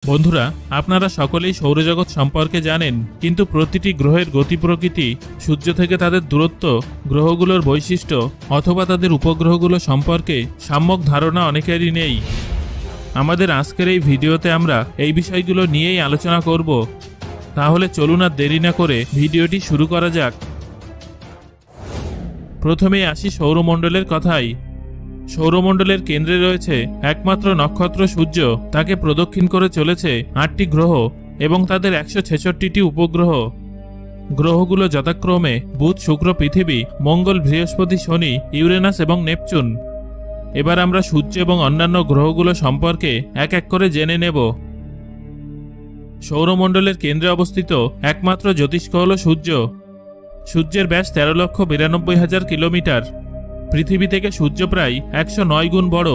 বন্ধুরা, আপনারা সকলেই সৌরজগৎ সম্পর্কে জানেন, কিন্তু প্রতিটি গ্রহের গতি প্রকৃতি, সূর্য থেকে তাদের দূরত্ব, গ্রহগুলোর বৈশিষ্ট্য অথবা তাদের উপগ্রহগুলো সম্পর্কে সম্যক ধারণা অনেকেরই নেই। আমাদের আজকের এই ভিডিওতে আমরা এই বিষয়গুলো নিয়েই আলোচনা করব। তাহলে চলুন আর দেরি না করে ভিডিওটি শুরু করা যাক। প্রথমেই আসি সৌরমণ্ডলের কথায়। সৌরমণ্ডলের কেন্দ্রে রয়েছে একমাত্র নক্ষত্র সূর্য। তাকে প্রদক্ষিণ করে চলেছে ৮টি গ্রহ এবং তাদের ১৬৬টি উপগ্রহ। গ্রহগুলো যথাক্রমে বুধ, শুক্র, পৃথিবী, মঙ্গল, বৃহস্পতি, শনি, ইউরেনাস এবং নেপচুন। এবার আমরা সূর্য এবং অন্যান্য গ্রহগুলো সম্পর্কে এক এক করে জেনে নেব। সৌরমণ্ডলের কেন্দ্রে অবস্থিত একমাত্র জ্যোতিষ্ক হল সূর্য। সূর্যের ব্যাস ১৩,৯২,০০০ কিলোমিটার। পৃথিবী থেকে সূর্য প্রায় ১০৯ গুণ বড়।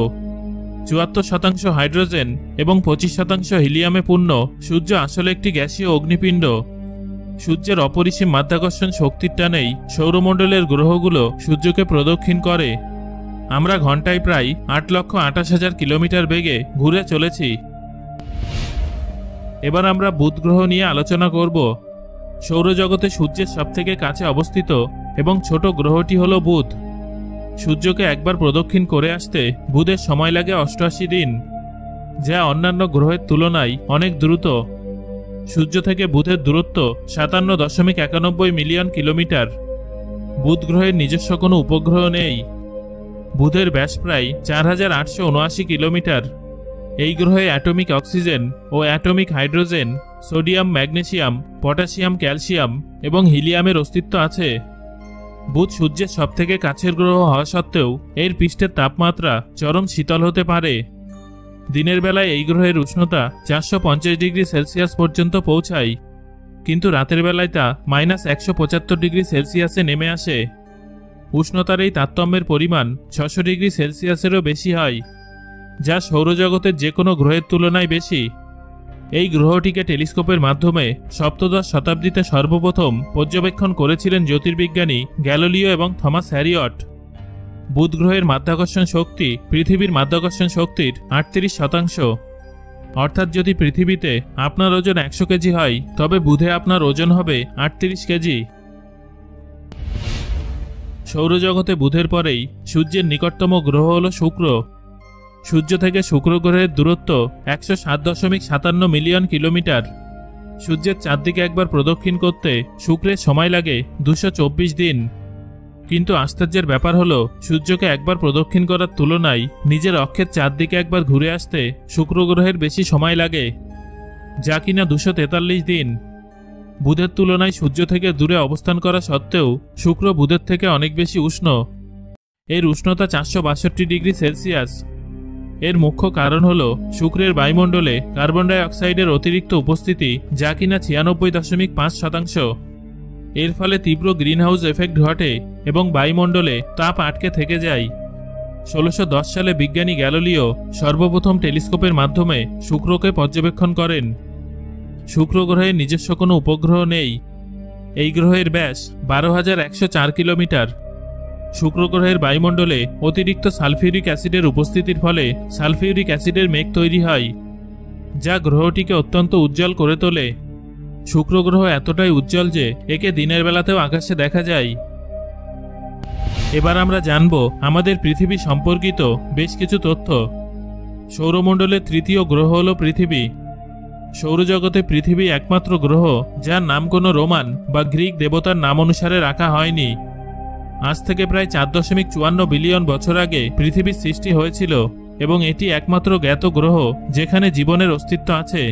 ৭৪% হাইড্রোজেন এবং ২৫% হিলিয়ামে পূর্ণ। সূর্য আসলে একটি গ্যাসীয় অগ্নিপিণ্ড। সূর্যের অপরিসীম মাধ্যাকর্ষণ শক্তির টানেই সৌরমণ্ডলের গ্রহগুলো সূর্যকে প্রদক্ষিণ করে। আমরা ঘন্টায় প্রায় ৮,২৮,০০০ কিলোমিটার বেগে ঘুরে চলেছি। এবার আমরা বুধ গ্রহ নিয়ে আলোচনা করব। সৌরজগতে সূর্যের সবথেকে কাছে অবস্থিত এবং ছোট গ্রহটি হল বুধ। সূর্যকে একবার প্রদক্ষিণ করে আসতে বুধের সময় লাগে ৮৮ দিন, যা অন্যান্য গ্রহের তুলনায় অনেক দ্রুত। সূর্য থেকে বুধের দূরত্ব ৫৭.৯১ মিলিয়ন কিলোমিটার। বুধ গ্রহের নিজস্ব কোনো উপগ্রহ নেই। বুধের ব্যাস প্রায় ৪,৮৭৯ কিলোমিটার। এই গ্রহে অ্যাটমিক অক্সিজেন ও atomic hydrogen, sodium, magnesium, potassium, calcium এবং হিলিয়ামের অস্তিত্ব আছে। বুধ সূর্যের সবথেকে কাছের গ্রহ হওয়া সত্ত্বেও এর পৃষ্ঠের তাপমাত্রা চরম শীতল হতে পারে। দিনের বেলায় এই গ্রহের উষ্ণতা ৪৫০ ডিগ্রি সেলসিয়াস পর্যন্ত পৌঁছায়, কিন্তু রাতের বেলায় তা -১৭৫ ডিগ্রি সেলসিয়াসে নেমে আসে। উষ্ণতার এই তারতম্যের পরিমাণ ৬০০ ডিগ্রি সেলসিয়াসেরও বেশি হয়, যা সৌরজগতের যে কোনো গ্রহের তুলনায় বেশি। এই গ্রহটিকে টেলিস্কোপের মাধ্যমে সপ্তদশ শতাব্দীতে সর্বপ্রথম পর্যবেক্ষণ করেছিলেন জ্যোতির্বিজ্ঞানী গ্যালিলিও এবং থমাস হ্যারিয়ট। বুধ গ্রহের মাধ্যাকর্ষণ শক্তি পৃথিবীর মাধ্যাকর্ষণ শক্তির ৩৮%। অর্থাৎ যদি পৃথিবীতে আপনার ওজন ১০০ কেজি হয়, তবে বুধে আপনার ওজন হবে ৩৮ কেজি। সৌরজগতে বুধের পরেই সূর্যের নিকটতম গ্রহ হল শুক্র। সূর্য থেকে শুক্র গ্রহের দূরত্ব ১০৭.৫৭ মিলিয়ন কিলোমিটার। সূর্যের চারদিকে একবার প্রদক্ষিণ করতে শুক্রের সময় লাগে ২২৪ দিন। কিন্তু আশ্চর্যের ব্যাপার হলো, সূর্যকে একবার প্রদক্ষিণ করার তুলনায় নিজের অক্ষের চারদিকে একবার ঘুরে আসতে শুক্র গ্রহের বেশি সময় লাগে, যা কিনা ২৪৩ দিন। বুধের তুলনায় সূর্য থেকে দূরে অবস্থান করা সত্ত্বেও শুক্র বুধের থেকে অনেক বেশি উষ্ণ। এর উষ্ণতা ৪৬২ ডিগ্রি সেলসিয়াস। এর মুখ্য কারণ হল শুক্রের বায়ুমণ্ডলে কার্বন ডাই অক্সাইডের অতিরিক্ত উপস্থিতি, যা কিনা ৯৬.৫%। এর ফলে তীব্র গ্রিনহাউস এফেক্ট ঘটে এবং বায়ুমণ্ডলে তাপ আটকে থেকে যায়। ১৬১০ সালে বিজ্ঞানী গ্যালিলিও সর্বপ্রথম টেলিস্কোপের মাধ্যমে শুক্রকে পর্যবেক্ষণ করেন। শুক্র গ্রহের নিজস্ব কোনো উপগ্রহ নেই। এই গ্রহের ব্যাস ১২,১০৪ কিলোমিটার। শুক্র গ্রহের বায়ুমণ্ডলে অতিরিক্ত সালফিউরিক অ্যাসিডের উপস্থিতির ফলে সালফিউরিক অ্যাসিডের মেঘ তৈরি হয়, যা গ্রহটিকে অত্যন্ত উজ্জ্বল করে তোলে। শুক্র গ্রহ এতটাই উজ্জ্বল যে একে দিনের বেলাতেও আকাশে দেখা যায়। এবার আমরা জানব আমাদের পৃথিবী সম্পর্কিত বেশ কিছু তথ্য। সৌরমণ্ডলের তৃতীয় গ্রহ হল পৃথিবী। সৌরজগতে পৃথিবী একমাত্র গ্রহ যার নাম কোনো রোমান বা গ্রিক দেবতার নাম অনুসারে রাখা হয়নি। আজ থেকে প্রায় ৪.৫৪ বিলিয়ন বছর আগে পৃথিবীর সৃষ্টি হয়েছিল এবং এটি একমাত্র জ্ঞাত গ্রহ যেখানে জীবনের অস্তিত্ব আছে।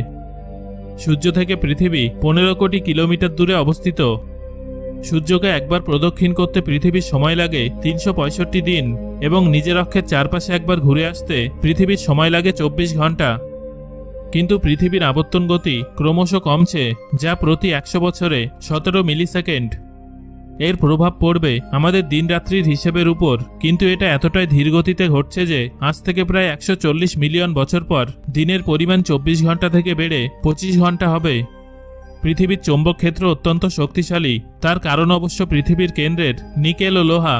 সূর্য থেকে পৃথিবী ১৫ কোটি কিলোমিটার দূরে অবস্থিত। সূর্যকে একবার প্রদক্ষিণ করতে পৃথিবীর সময় লাগে ৩৬৫ দিন এবং নিজের অক্ষের চারপাশে একবার ঘুরে আসতে পৃথিবীর সময় লাগে ২৪ ঘন্টা। কিন্তু পৃথিবীর আবর্তন গতি ক্রমশ কমছে, যা প্রতি ১০০ বছরে ১৭ মিলিসেকেন্ড। এর প্রভাব পড়বে আমাদের দিনরাত্রির হিসেবের উপর, কিন্তু এটা এতটাই ধীরগতিতে ঘটছে যে আজ থেকে প্রায় ১৪০ মিলিয়ন বছর পর দিনের পরিমাণ ২৪ ঘন্টা থেকে বেড়ে ২৫ ঘন্টা হবে। পৃথিবীর চৌম্বক ক্ষেত্র অত্যন্ত শক্তিশালী। তার কারণ অবশ্য পৃথিবীর কেন্দ্রের নিকেল ও লোহা।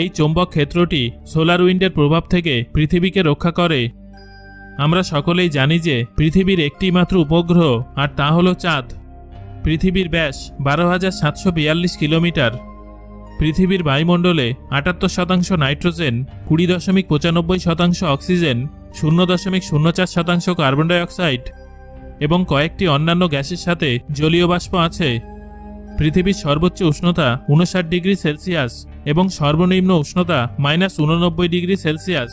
এই চৌম্বক ক্ষেত্রটি সোলার উইন্ডের প্রভাব থেকে পৃথিবীকে রক্ষা করে। আমরা সকলেই জানি যে পৃথিবীর একটি মাত্র উপগ্রহ, আর তা হলো চাঁদ। পৃথিবীর ব্যাস 12,742 কিলোমিটার। পৃথিবীর বায়ুমণ্ডলে 78% নাইট্রোজেন, 20.95% অক্সিজেন, 0.04% কার্বন ডাইঅক্সাইড এবং কয়েকটি অন্যান্য গ্যাসের সাথে জলীয় বাষ্প আছে। পৃথিবীর সর্বোচ্চ উষ্ণতা 59 ডিগ্রি সেলসিয়াস এবং সর্বনিম্ন উষ্ণতা -89 ডিগ্রি সেলসিয়াস।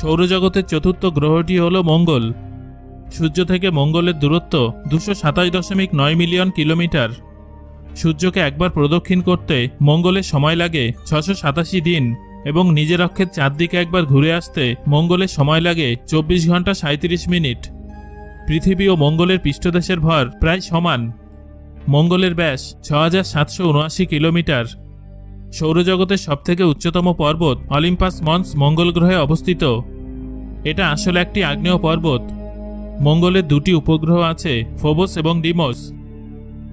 সৌরজগতের চতুর্থ গ্রহটি হল মঙ্গল। সূর্য থেকে মঙ্গলের দূরত্ব 227.9 মিলিয়ন কিলোমিটার। সূর্যকে একবার প্রদক্ষিণ করতে মঙ্গলের সময় লাগে 687 দিন এবং নিজের অক্ষের চারদিকে একবার ঘুরে আসতে মঙ্গলের সময় লাগে 24 ঘন্টা 37 মিনিট। পৃথিবী ও মঙ্গলের পৃষ্ঠদেশের ভর প্রায় সমান। মঙ্গলের ব্যাস 6779 কিলোমিটার। সৌরজগতের সবথেকে উচ্চতম পর্বত অলিম্পাস মন্স মঙ্গল গ্রহে অবস্থিত। এটা আসলে একটি আগ্নেয় পর্বত। মঙ্গলের দুটি উপগ্রহ আছে, ফোবস এবং ডিমোস।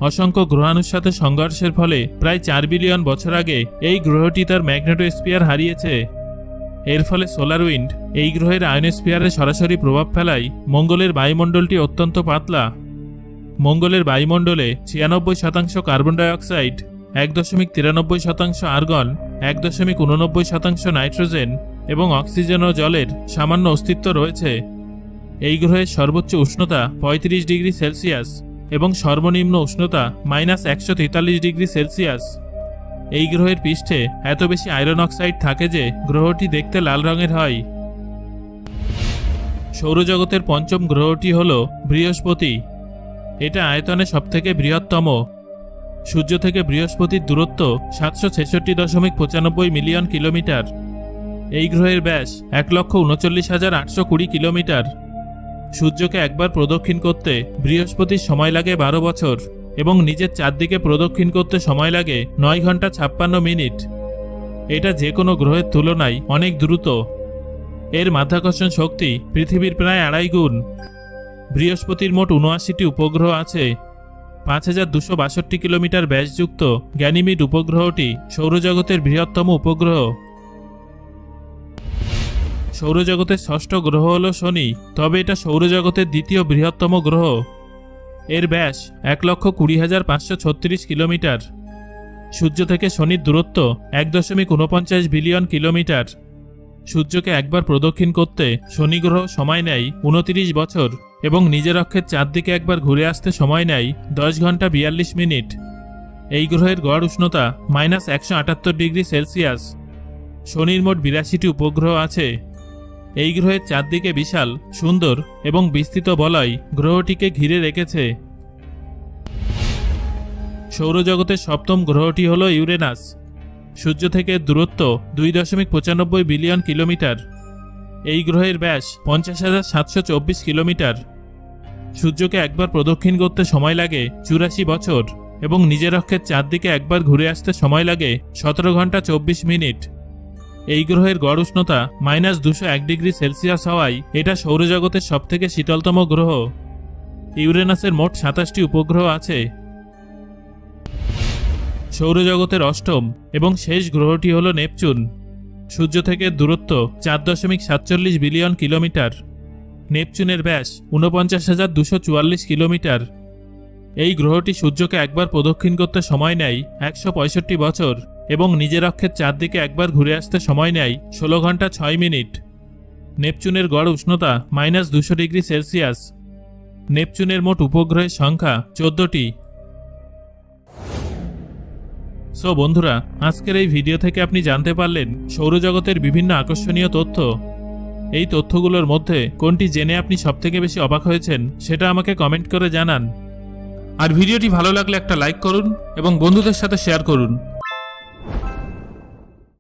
অসংখ্য গ্রহাণুর সাথে সংঘর্ষের ফলে প্রায় 4 বিলিয়ন বছর আগে এই গ্রহটি তার ম্যাগনেটোস্ফিয়ার হারিয়েছে। এর ফলে সোলার উইন্ড এই গ্রহের আয়নোস্ফিয়ারে সরাসরি প্রভাব ফেলায় মঙ্গলের বায়ুমণ্ডলটি অত্যন্ত পাতলা। মঙ্গলের বায়ুমণ্ডলে 96% কার্বন ডাইঅক্সাইড, 1.93% আর্গন, 1.89% নাইট্রোজেন এবং অক্সিজেন ও জলের সামান্য অস্তিত্ব রয়েছে। এই গ্রহের সর্বোচ্চ উষ্ণতা 35 ডিগ্রি সেলসিয়াস এবং সর্বনিম্ন উষ্ণতা -143 ডিগ্রি সেলসিয়াস। এই গ্রহের পৃষ্ঠে এত বেশি আয়রন অক্সাইড থাকে যে গ্রহটি দেখতে লাল রঙের হয়। সৌরজগতের পঞ্চম গ্রহটি হল বৃহস্পতি। এটা আয়তনে সবথেকে বৃহত্তম। সূর্য থেকে বৃহস্পতির দূরত্ব 766.95 মিলিয়ন কিলোমিটার। এই গ্রহের ব্যাস 1,39,820 কিলোমিটার। সূর্যকে একবার প্রদক্ষিণ করতে বৃহস্পতির সময় লাগে 12 বছর এবং নিজের চারদিকে প্রদক্ষিণ করতে সময় লাগে 9 ঘন্টা 56 মিনিট। এটা যে কোনো গ্রহের তুলনায় অনেক দ্রুত। এর মাধ্যাকর্ষণ শক্তি পৃথিবীর প্রায় 2.5 গুণ। বৃহস্পতির মোট 79টি উপগ্রহ আছে। 5262 কিলোমিটার ব্যাসযুক্ত গ্যানিমিড উপগ্রহটি সৌরজগতের বৃহত্তম উপগ্রহ। সৌরজগতের ষষ্ঠ গ্রহ হল শনি, তবে এটা সৌরজগতের দ্বিতীয় বৃহত্তম গ্রহ। এর ব্যাস 1,20,536 কিলোমিটার। সূর্য থেকে শনির দূরত্ব 1.49 বিলিয়ন কিলোমিটার। সূর্যকে একবার প্রদক্ষিণ করতে শনি গ্রহ সময় নেয় 29 বছর এবং নিজের অক্ষের চারদিকে একবার ঘুরে আসতে সময় নেয় 10 ঘন্টা 42 মিনিট। এই গ্রহের গড় উষ্ণতা -178 ডিগ্রি সেলসিয়াস। শনির মোট 82টি উপগ্রহ আছে। এই গ্রহের চারদিকে বিশাল, সুন্দর এবং বিস্তৃত বলয় গ্রহটিকে ঘিরে রেখেছে। সৌরজগতের সপ্তম গ্রহটি হল ইউরেনাস। সূর্য থেকে দূরত্ব 2.95 বিলিয়ন কিলোমিটার। এই গ্রহের ব্যাস 50,724 কিলোমিটার। সূর্যকে একবার প্রদক্ষিণ করতে সময় লাগে 84 বছর এবং নিজের অক্ষের চারদিকে একবার ঘুরে আসতে সময় লাগে 17 ঘন্টা 24 মিনিট। এই গ্রহের গড় উষ্ণতা -201 ডিগ্রি সেলসিয়াস হওয়ায় এটা সৌরজগতের সবথেকে শীতলতম গ্রহ। ইউরেনাসের মোট 27টি উপগ্রহ আছে। সৌরজগতের অষ্টম এবং শেষ গ্রহটি হল নেপচুন। সূর্য থেকে দূরত্ব 4.47 বিলিয়ন কিলোমিটার। নেপচুনের ব্যাস 49,244 কিলোমিটার। এই গ্রহটি সূর্যকে একবার প্রদক্ষিণ করতে সময় নেয় 165 বছর এবং নিজের অক্ষের চারদিকে একবার ঘুরে আসতে সময় নেয় 16 ঘন্টা 6 মিনিট। নেপচুনের গড় উষ্ণতা -200 ডিগ্রি সেলসিয়াস। নেপচুনের মোট উপগ্রহের সংখ্যা 14টি। সো বন্ধুরা, আজকের এই ভিডিও থেকে আপনি জানতে পারলেন সৌরজগতের বিভিন্ন আকর্ষণীয় তথ্য। এই তথ্যগুলোর মধ্যে কোনটি জেনে আপনি সবথেকে বেশি অবাক হয়েছেন সেটা আমাকে কমেন্ট করে জানান। আর ভিডিওটি ভালো লাগলে একটা লাইক করুন এবং বন্ধুদের সাথে শেয়ার করুন।